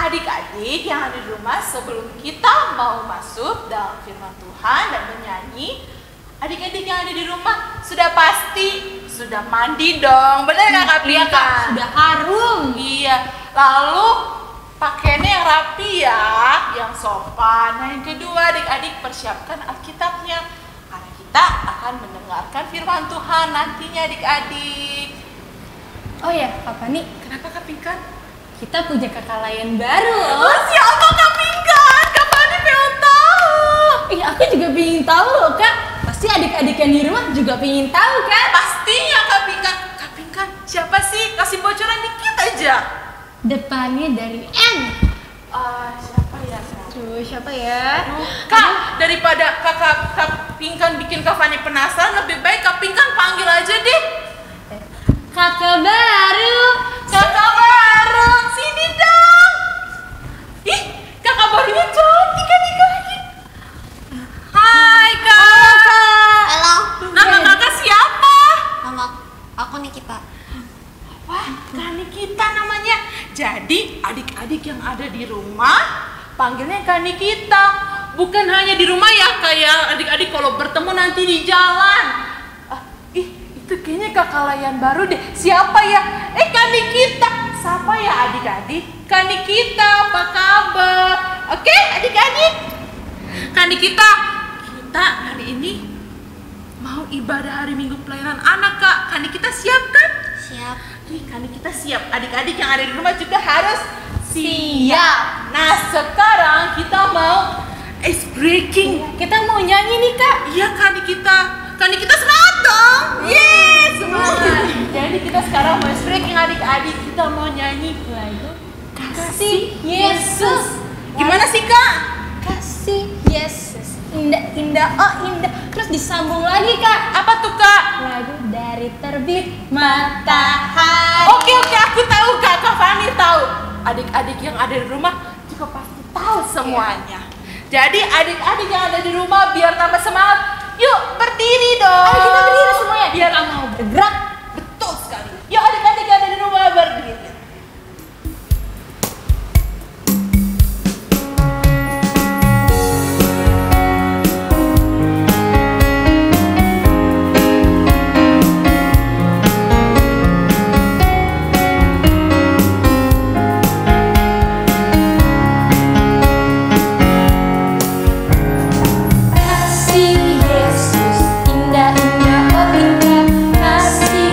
adik-adik yang ada di rumah, sebelum kita mau masuk dalam firman Tuhan dan menyanyi, adik-adik yang ada di rumah sudah pasti sudah mandi dong, benar nggak Kak Pinka? Sudah harum. Iya, lalu pakaiannya yang rapi ya, yang sopan. Nah yang kedua, adik-adik persiapkan Alkitabnya, karena kita akan mendengarkan firman Tuhan nantinya adik-adik. Oh ya, Kak Fani, Kenapa Kak Pinka? kita punya kakak lain baru Oh, loh. siapa Kak Pinka? Kak Fani pengen tahu. Aku juga pengen tahu loh, Kak. Pasti adik-adik yang di rumah juga pengen tahu, Kak. Pastinya Kak Pinka. Kak Pinka, siapa sih? Kasih bocoran dikit aja. Depannya dari N. Siapa ya? Tuh, siapa ya? Kak, daripada Kak Pinkan bikin Kak Fani penasaran, lebih baik Kak Pinkan panggil aja deh. Kakak baru. Kakak baru, sini dong. Ih, kakak barunya cantik adik-adik. Hai Kak. Halo, Nama kakak siapa? nama aku Nikita. Wah, Kak Nikita namanya. Jadi adik-adik yang ada di rumah panggilnya Kak Nikita. Bukan hanya di rumah ya, kayak adik-adik kalau bertemu nanti di jalan. Itu kayaknya kakak layan baru deh. Siapa ya? Kak Nikita. Siapa ya adik-adik? Kak Nikita, apa kabar? Oke, adik-adik. Kak Nikita, kita hari ini mau ibadah hari Minggu pelayanan anak, Kak. Kak Nikita siap kan? Siap. Kak Nikita siap. Adik-adik yang ada di rumah juga harus siap. Nah, sekarang kita mau ice breaking. Kita mau nyanyi nih, Kak. Iya Kak Nikita. Kak Nikita semangat dong. Yes, semangat. Jadi kita sekarang mau breaking adik-adik. Kita mau nyanyi Lagu Kasih Yesus. Gimana sih Kak? Kasih Yesus. Indah, indah, oh indah. Terus disambung lagi, Kak. Apa tuh Kak? Lagu dari terbit matahari. Oke, aku tahu Kak. Kak Fani tahu. Adik-adik yang ada di rumah juga pasti tahu semuanya. Jadi adik-adik yang ada di rumah biar tambah semangat. Yuk berdiri dong. Ayo kita berdiri semuanya. Biar Kita mau bergerak. betul sekali. Yuk adik-adik yang ada di rumah berdiri. Kasih Yesus, indah, indah, oh indah. Kasih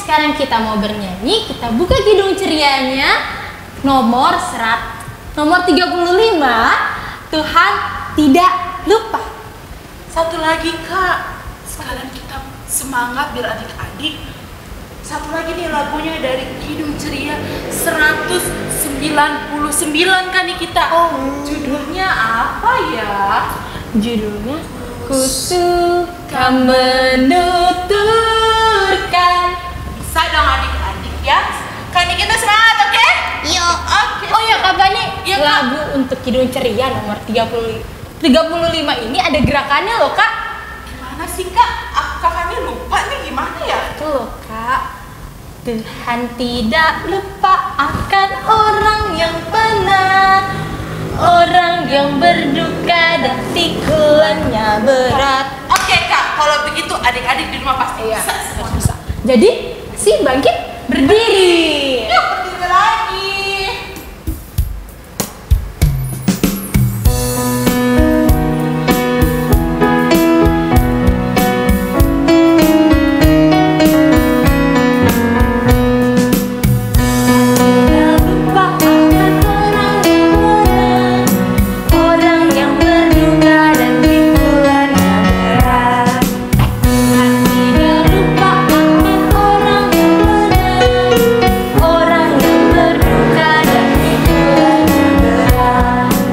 sekarang kita mau bernyanyi. Kita buka Kidung Cerianya nomor 35. Tuhan tidak lupa. Satu lagi Kak, sekalian kita semangat biar adik-adik. Satu lagi nih lagunya dari Kidung Ceria 199 kan nih kita. Judulnya apa ya? Judulnya Ku Suka Menuturkan. Bisa dong adik-adik ya. Kan kita semangat, oke? Yuk. Oke. Oh ya Kak Fani, Iya, Kak. lagu untuk Kidung Ceria nomor 35 ini ada gerakannya loh Kak. Gimana sih Kak? Kak Fani lupa nih gimana ya? Tuh loh Kak. Tuhan tidak lupa akan orang yang benar, orang yang berduka dan pikulannya berat. Oke Kak, kalau begitu adik-adik di rumah pasti Iya, bisa semua. bisa. Jadi si bangkit berdiri. Yuk berdiri lagi. Tidak lupa akan orang yang berduka dan pikulannya berat. Tuhan tidak lupa akan orang yang benar, orang yang berduka dan pikulannya berat.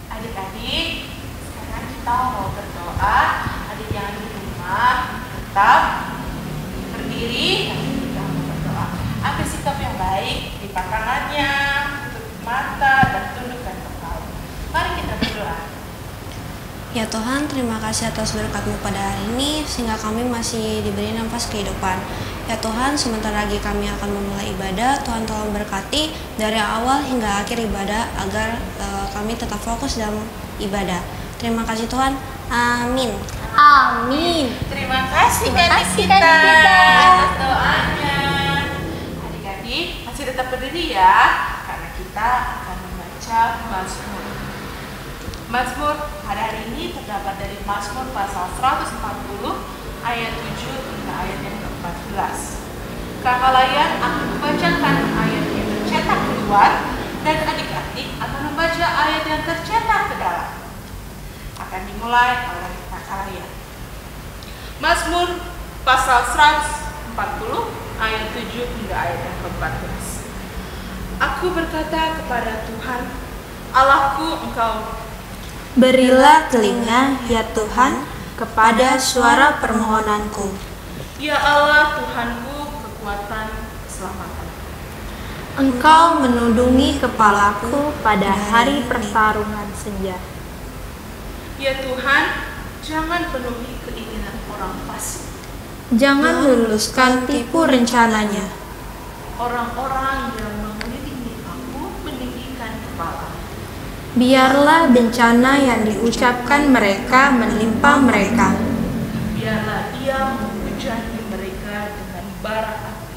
Adik-adik, sekarang kita mau berdoa. Adik yang di rumah tetap berdiri. Kita mau berdoa. Ambil sikap yang baik, lipat tangannya, tutup mata dan tundukkan kepala. Mari kita berdoa. Ya Tuhan, terima kasih atas berkat-Mu pada hari ini sehingga kami masih diberi nafas kehidupan. Ya Tuhan, sebentar lagi kami akan memulai ibadah. Tuhan tolong berkati dari awal hingga akhir ibadah agar kami tetap fokus dalam ibadah. Terima kasih Tuhan. Amin. Amin. Terima kasih Terima Kak kasih, Nikita Kak Nikita. atas doanya. Adik-adik masih tetap berdiri ya, karena kita akan membaca Mazmur. Mazmur pada hari ini terdapat dari Mazmur pasal 140 ayat 7 hingga ayat yang ke-14. Kakak layan akan membacakan ayat yang tercetak keluar dan adik-adik akan membaca ayat yang tercetak ke dalam. Akan dimulai oleh kakak layan. Mazmur pasal 140 ayat 7 hingga ayat yang ke-14. Aku berkata kepada Tuhan, Allahku, Engkau Berilah telinga, ya Tuhan, kepada suara permohonanku. Ya Allah, Tuhanku, kekuatan keselamatan. Engkau menundungi kepalaku pada hari pertarungan senja. Ya Tuhan, jangan penuhi keinginan orang fasik. Jangan luluskan tipu rencananya. Orang-orang yang mengelilingi aku meninggikan kepala. Biarlah bencana yang diucapkan mereka menimpa mereka. Biarlah ia menghujani mereka dengan bara api.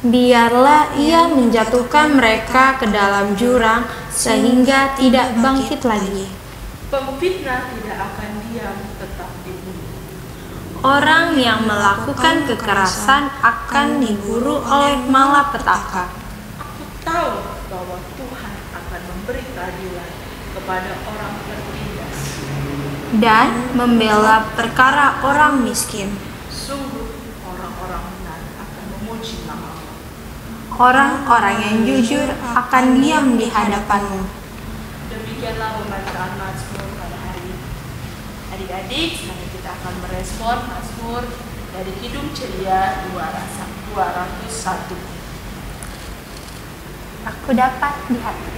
Biarlah ia menjatuhkan mereka ke dalam jurang sehingga tidak bangkit lagi. Pemfitnah tidak akan diam tetap di bumi. Orang yang melakukan kekerasan akan diburu oleh malapetaka. Aku tahu bahwa Tuhan akan memberi keadilan kepada orang tertindas. Dan membela perkara orang miskin. Sungguh orang-orang benar akan memuji nama-Mu. Orang-orang yang jujur akan diam di hadapan-Mu. Demikianlah pembacaan Mazmur pada hari ini. Adik-adik, sekarang kita akan merespon Mazmur dari Kidung Ceria 201. Aku dapat di hati.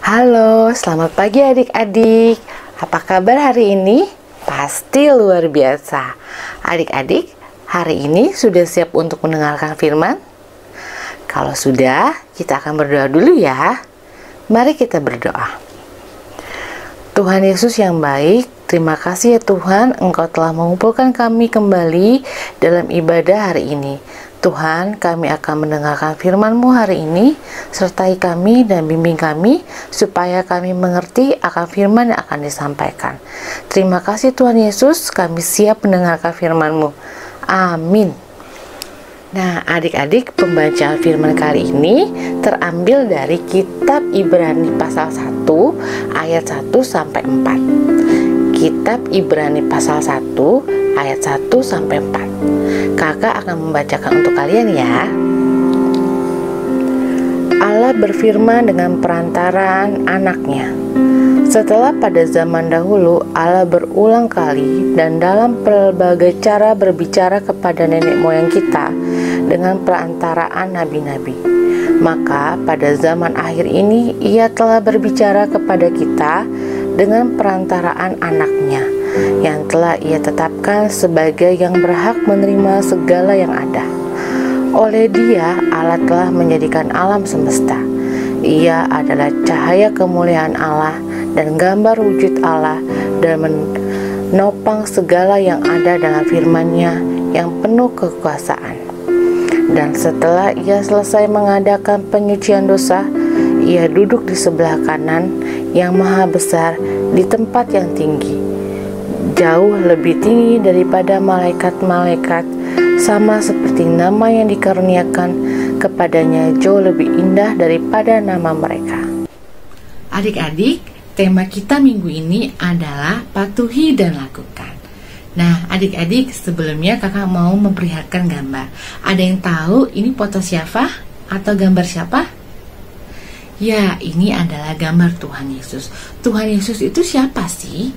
Halo, selamat pagi adik-adik. Apa kabar hari ini? Pasti luar biasa. Adik-adik, hari ini sudah siap untuk mendengarkan firman? Kalau sudah, kita akan berdoa dulu ya. Mari kita berdoa. Tuhan Yesus yang baik, terima kasih ya Tuhan, Engkau telah mengumpulkan kami kembali dalam ibadah hari ini. Tuhan, kami akan mendengarkan firman-Mu hari ini, sertai kami dan bimbing kami, supaya kami mengerti akan firman yang akan disampaikan. Terima kasih Tuhan Yesus, kami siap mendengarkan firman-Mu. Amin. Nah, adik-adik, pembacaan firman kali ini terambil dari kitab Ibrani pasal 1, ayat 1 sampai 4. Kitab Ibrani pasal 1, ayat 1 sampai 4. Kakak akan membacakan untuk kalian ya. Allah berfirman dengan perantaraan anaknya. Setelah pada zaman dahulu Allah berulang kali dan dalam berbagai cara berbicara kepada nenek moyang kita dengan perantaraan nabi-nabi. Maka pada zaman akhir ini Ia telah berbicara kepada kita dengan perantaraan anaknya, yang telah Ia tetapkan sebagai yang berhak menerima segala yang ada. Oleh Dia, Allah telah menjadikan alam semesta. Ia adalah cahaya kemuliaan Allah dan gambar wujud Allah, dan menopang segala yang ada dengan firman-Nya yang penuh kekuasaan. Dan setelah Ia selesai mengadakan penyucian dosa, Ia duduk di sebelah kanan yang maha besar di tempat yang tinggi, jauh lebih tinggi daripada malaikat-malaikat, sama seperti nama yang dikaruniakan kepadanya jauh lebih indah daripada nama mereka. Adik-adik, tema kita minggu ini adalah patuhi dan lakukan. Nah, adik-adik, sebelumnya kakak mau memperlihatkan gambar. Ada yang tahu ini foto siapa atau gambar siapa? Ya, ini adalah gambar Tuhan Yesus. Tuhan Yesus itu siapa sih?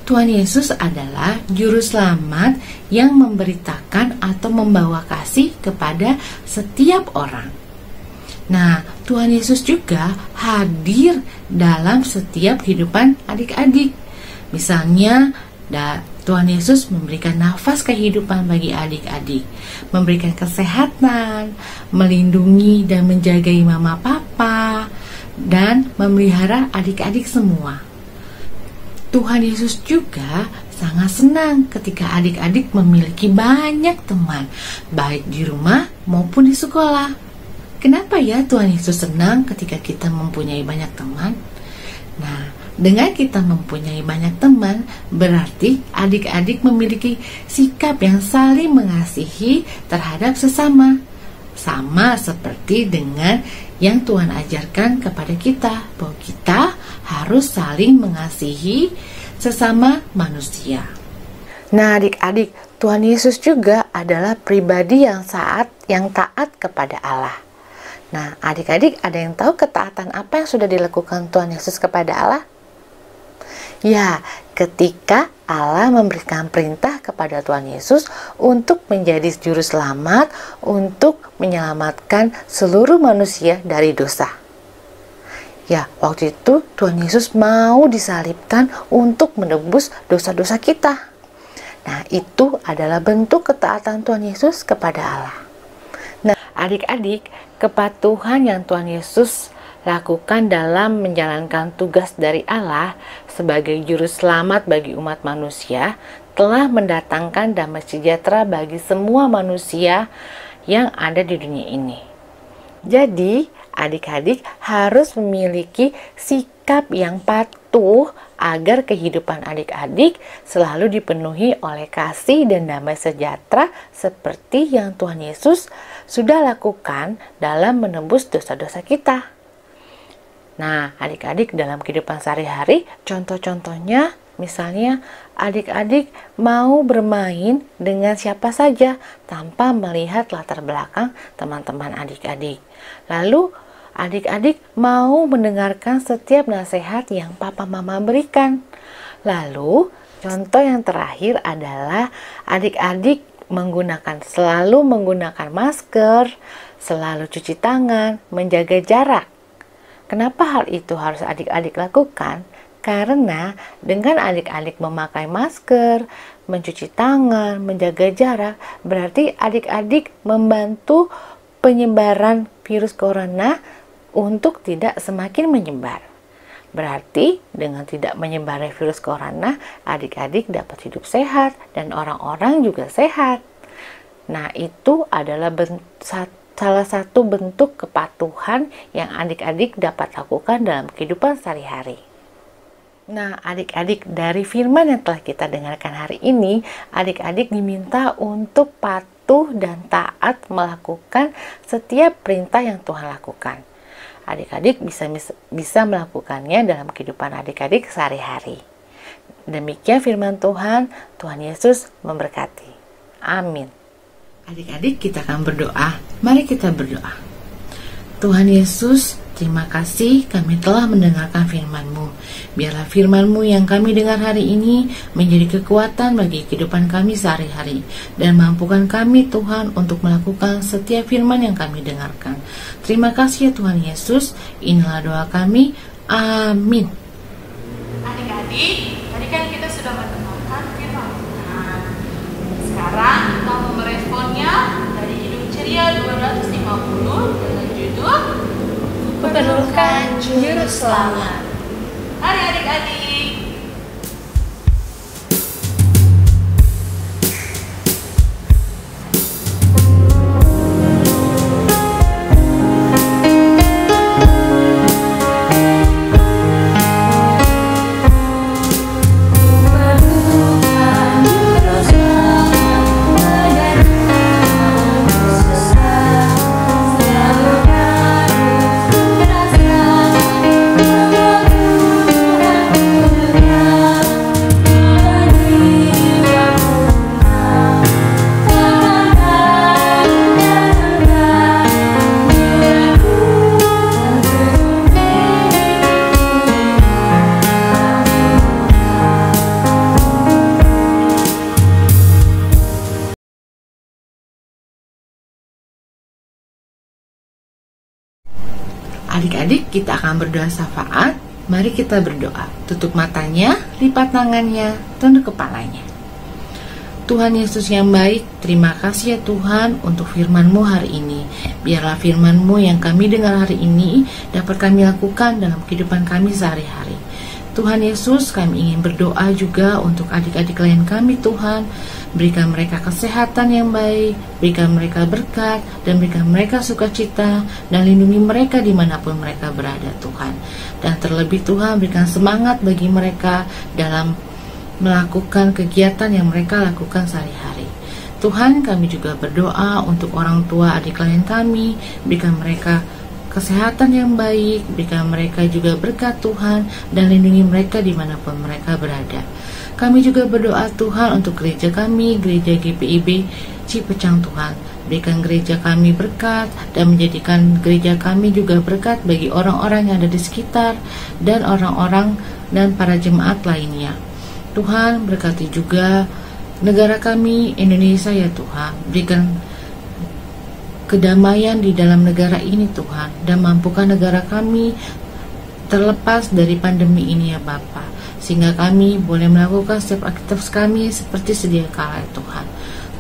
Tuhan Yesus adalah juru selamat yang memberitakan atau membawa kasih kepada setiap orang. Nah, Tuhan Yesus juga hadir dalam setiap kehidupan adik-adik. Misalnya, Tuhan Yesus memberikan nafas kehidupan bagi adik-adik, memberikan kesehatan, melindungi dan menjagai mama papa, dan memelihara adik-adik semua. Tuhan Yesus juga sangat senang ketika adik-adik memiliki banyak teman, baik di rumah maupun di sekolah. Kenapa ya Tuhan Yesus senang ketika kita mempunyai banyak teman? Nah, dengan kita mempunyai banyak teman, berarti adik-adik memiliki sikap yang saling mengasihi terhadap sesama. Sama seperti dengan yang Tuhan ajarkan kepada kita, bahwa kita harus saling mengasihi sesama manusia. Nah adik-adik, Tuhan Yesus juga adalah pribadi yang taat kepada Allah. Nah adik-adik, ada yang tahu ketaatan apa yang sudah dilakukan Tuhan Yesus kepada Allah? Ya, ketika Allah memberikan perintah kepada Tuhan Yesus untuk menjadi juru selamat, untuk menyelamatkan seluruh manusia dari dosa. Ya, waktu itu Tuhan Yesus mau disalibkan untuk menebus dosa-dosa kita. Nah, itu adalah bentuk ketaatan Tuhan Yesus kepada Allah. Nah, adik-adik, kepatuhan yang Tuhan Yesus lakukan dalam menjalankan tugas dari Allah sebagai juru selamat bagi umat manusia telah mendatangkan damai sejahtera bagi semua manusia yang ada di dunia ini. Jadi, adik-adik harus memiliki sikap yang patuh agar kehidupan adik-adik selalu dipenuhi oleh kasih dan damai sejahtera seperti yang Tuhan Yesus sudah lakukan dalam menebus dosa-dosa kita. Nah, adik-adik dalam kehidupan sehari-hari, contoh-contohnya misalnya adik-adik mau bermain dengan siapa saja tanpa melihat latar belakang teman-teman adik-adik. Lalu adik-adik mau mendengarkan setiap nasihat yang papa mama berikan. Lalu contoh yang terakhir adalah adik-adik selalu menggunakan masker, selalu cuci tangan, menjaga jarak. Kenapa hal itu harus adik-adik lakukan? Karena dengan adik-adik memakai masker, mencuci tangan, menjaga jarak, berarti adik-adik membantu penyebaran virus corona untuk tidak semakin menyebar. Berarti dengan tidak menyebarnya virus corona, adik-adik dapat hidup sehat dan orang-orang juga sehat. Nah, itu adalah salah satu bentuk kepatuhan yang adik-adik dapat lakukan dalam kehidupan sehari-hari. Nah, adik-adik, dari firman yang telah kita dengarkan hari ini, adik-adik diminta untuk patuh dan taat melakukan setiap perintah yang Tuhan lakukan. Adik-adik bisa melakukannya dalam kehidupan adik-adik sehari-hari. Demikian firman Tuhan, Tuhan Yesus memberkati. Amin. Adik-adik, kita akan berdoa. Mari kita berdoa. Tuhan Yesus, terima kasih kami telah mendengarkan firman-Mu. Biarlah firman-Mu yang kami dengar hari ini menjadi kekuatan bagi kehidupan kami sehari-hari. Dan mampukan kami Tuhan untuk melakukan setiap firman yang kami dengarkan. Terima kasih ya Tuhan Yesus. Inilah doa kami. Amin. Adik-adik, tadi kan kita sudah mendengarkan firman Tuhan. Sekarang kita mau meresponnya dari Hidup Ceria 250 dengan judul Perlukan Juru Selamat. Mari adik-adik. Adik-adik, kita akan berdoa syafaat. Mari kita berdoa. Tutup matanya, lipat tangannya, tunduk kepalanya. Tuhan Yesus yang baik, terima kasih ya Tuhan untuk firman-Mu hari ini. Biarlah firman-Mu yang kami dengar hari ini dapat kami lakukan dalam kehidupan kami sehari-hari. Tuhan Yesus, kami ingin berdoa juga untuk adik-adik lain kami Tuhan. Berikan mereka kesehatan yang baik, berikan mereka berkat, dan berikan mereka sukacita, dan lindungi mereka dimanapun mereka berada Tuhan. Dan terlebih Tuhan, berikan semangat bagi mereka dalam melakukan kegiatan yang mereka lakukan sehari-hari. Tuhan, kami juga berdoa untuk orang tua adik lain kami, berikan mereka kesehatan yang baik, berikan mereka juga berkat Tuhan, dan lindungi mereka dimanapun mereka berada. Kami juga berdoa Tuhan untuk gereja kami, gereja GPIB Cipecang Tuhan. Berikan gereja kami berkat dan menjadikan gereja kami juga berkat bagi orang-orang yang ada di sekitar dan orang-orang dan para jemaat lainnya. Tuhan berkati juga negara kami Indonesia ya Tuhan. Berikan kedamaian di dalam negara ini Tuhan, dan mampukan negara kami terlepas dari pandemi ini ya Bapa, sehingga kami boleh melakukan setiap aktivitas kami seperti sedia kala ya Tuhan.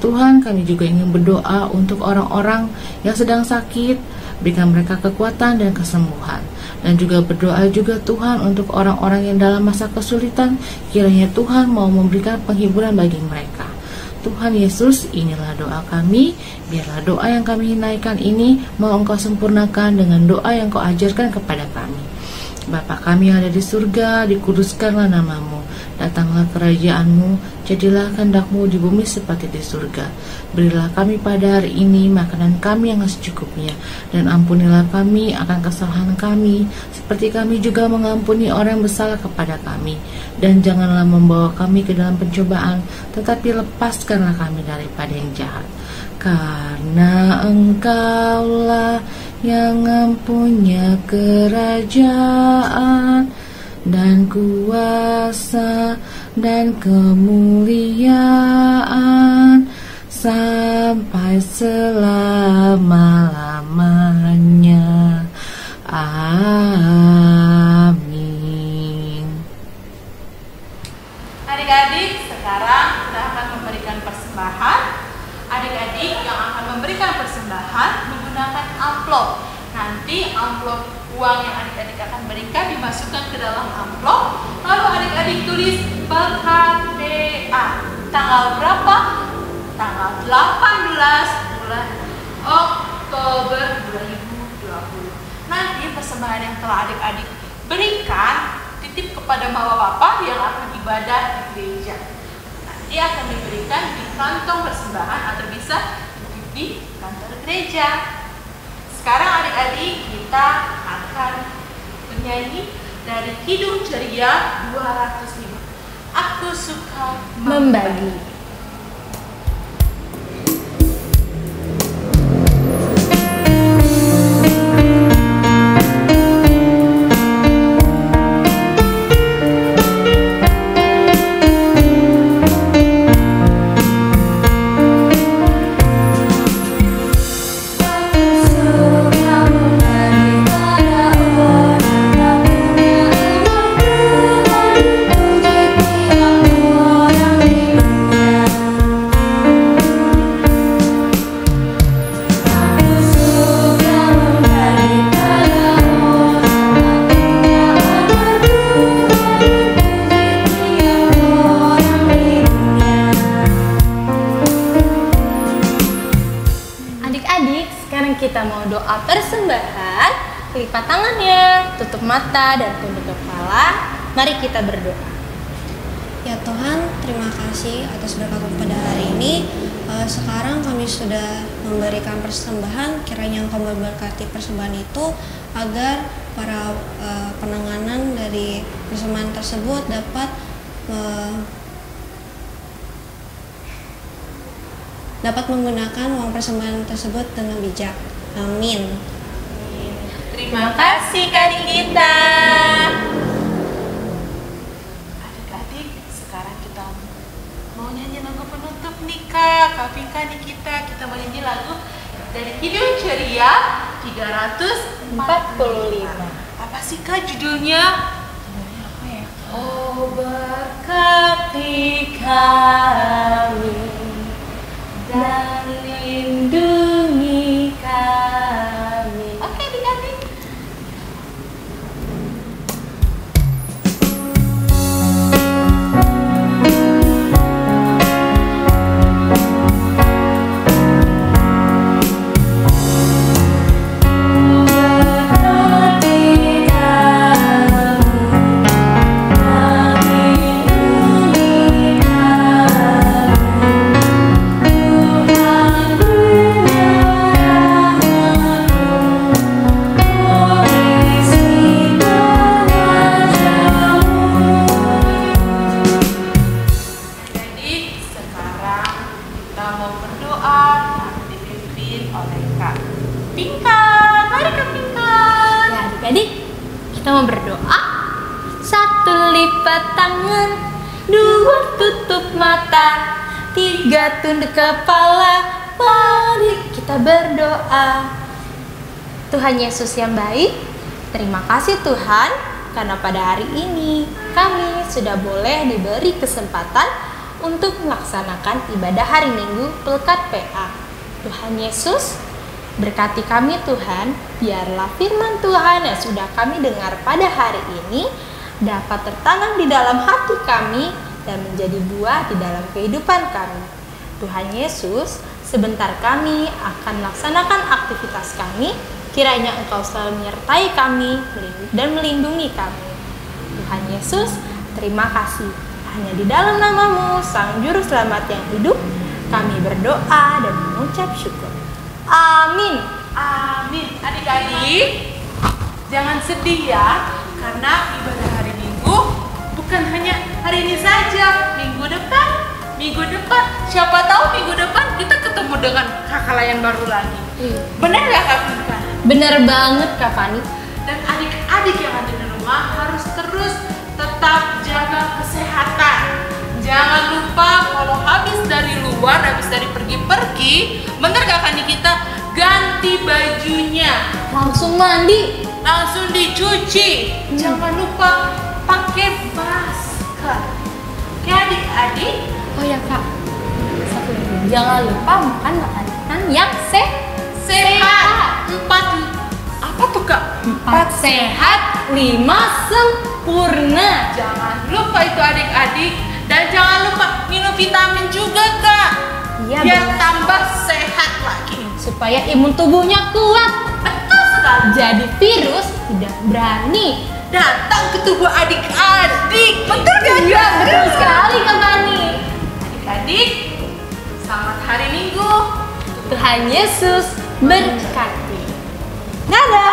Tuhan, kami juga ingin berdoa untuk orang-orang yang sedang sakit, berikan mereka kekuatan dan kesembuhan. Dan juga berdoa juga Tuhan untuk orang-orang yang dalam masa kesulitan, kiranya Tuhan mau memberikan penghiburan bagi mereka. Tuhan Yesus, inilah doa kami, biarlah doa yang kami naikkan ini mau Engkau sempurnakan dengan doa yang Kau ajarkan kepada kami. Bapa kami yang ada di surga, dikuduskanlah namamu, datanglah kerajaan-Mu, jadilah kehendak-Mu di bumi seperti di surga. Berilah kami pada hari ini makanan kami yang secukupnya, dan ampunilah kami akan kesalahan kami, seperti kami juga mengampuni orang yang bersalah kepada kami. Dan janganlah membawa kami ke dalam pencobaan, tetapi lepaskanlah kami daripada yang jahat. Karena Engkaulah yang mempunyai kerajaan dan kuasa dan kemuliaan sampai selama-lamanya. Amin. Adik-adik, sekarang kita akan memberikan persembahan. Adik-adik yang akan memberikan persembahan menggunakan amplop. Nanti amplop uang yang adik-adik akan berikan dimasukkan ke dalam amplop. Lalu adik-adik tulis berkat DA. Tanggal berapa? Tanggal 18 bulan Oktober 2020. Nanti persembahan yang telah adik-adik berikan titip kepada mama papa yang akan ibadah di gereja. Nanti akan diberikan di kantong persembahan atau bisa di kantor gereja. Sekarang adik-adik kita akan menyanyi dari Kidung Ceria 205. Aku suka membagi. Kita mau doa persembahan, lipat tangannya, tutup mata dan tunduk kepala. Mari kita berdoa. Ya Tuhan, terima kasih atas berkat-Mu pada hari ini. Sekarang kami sudah memberikan persembahan, kiranya Engkau memberkati persembahan itu agar para penanganan dari persembahan tersebut dapat menggunakan uang persembahan tersebut dengan bijak. Amin. Terima kasih Kak Nikita. Adik-adik, sekarang kita mau nyanyi lagu penutup nih Kak. Kak Nikita, kita mau nyanyi lagu dari Kidung Ceria 345. Apa sih Kak judulnya? Apa ya? Oh berkati kami dan lindungi kami. Oke adik-adik. Berkati kami, 3 tunduk kepala, mari kita berdoa. Tuhan Yesus yang baik, terima kasih Tuhan, karena pada hari ini kami sudah boleh diberi kesempatan untuk melaksanakan ibadah hari Minggu Pelkat PA. Tuhan Yesus, berkati kami Tuhan, biarlah firman Tuhan yang sudah kami dengar pada hari ini dapat tertanam di dalam hati kami dan menjadi buah di dalam kehidupan kami. Tuhan Yesus, sebentar kami akan melaksanakan aktivitas kami, kiranya Engkau selalu menyertai kami dan melindungi kami. Tuhan Yesus, terima kasih. Hanya di dalam nama-Mu, Sang Juru Selamat yang hidup, kami berdoa dan mengucap syukur. Amin. Amin. Adik-adik, jangan sedih ya, karena ibadah hari Minggu bukan hanya hari ini saja. Minggu depan, siapa tahu minggu depan kita ketemu dengan kakak layan baru lagi. Benar nggak Kak Fika? Bener banget Kak Fani. Dan adik-adik yang ada di rumah harus terus tetap jaga kesehatan. Jangan lupa kalau habis dari luar, habis dari pergi-pergi, bener gak Kak Nikita? Ganti bajunya, Langsung mandi. langsung dicuci. Jangan lupa pakai masker. Oke adik-adik, Oh ya Kak, satu lagi. Jangan lupa makan makanan yang sehat. 4 apa tuh Kak? 4 sehat, 5 sempurna. Jangan lupa itu adik-adik. Dan jangan lupa minum vitamin juga Kak. Iya, biar benar. tambah sehat lagi. Supaya imun tubuhnya kuat. Betul sekali. Jadi virus tidak berani. Datang ke tubuh adik-adik. Betul gak? Iya, betul sekali Kak Fani. Adik-adik, selamat hari Minggu. Tuhan Yesus berkati. Dadah.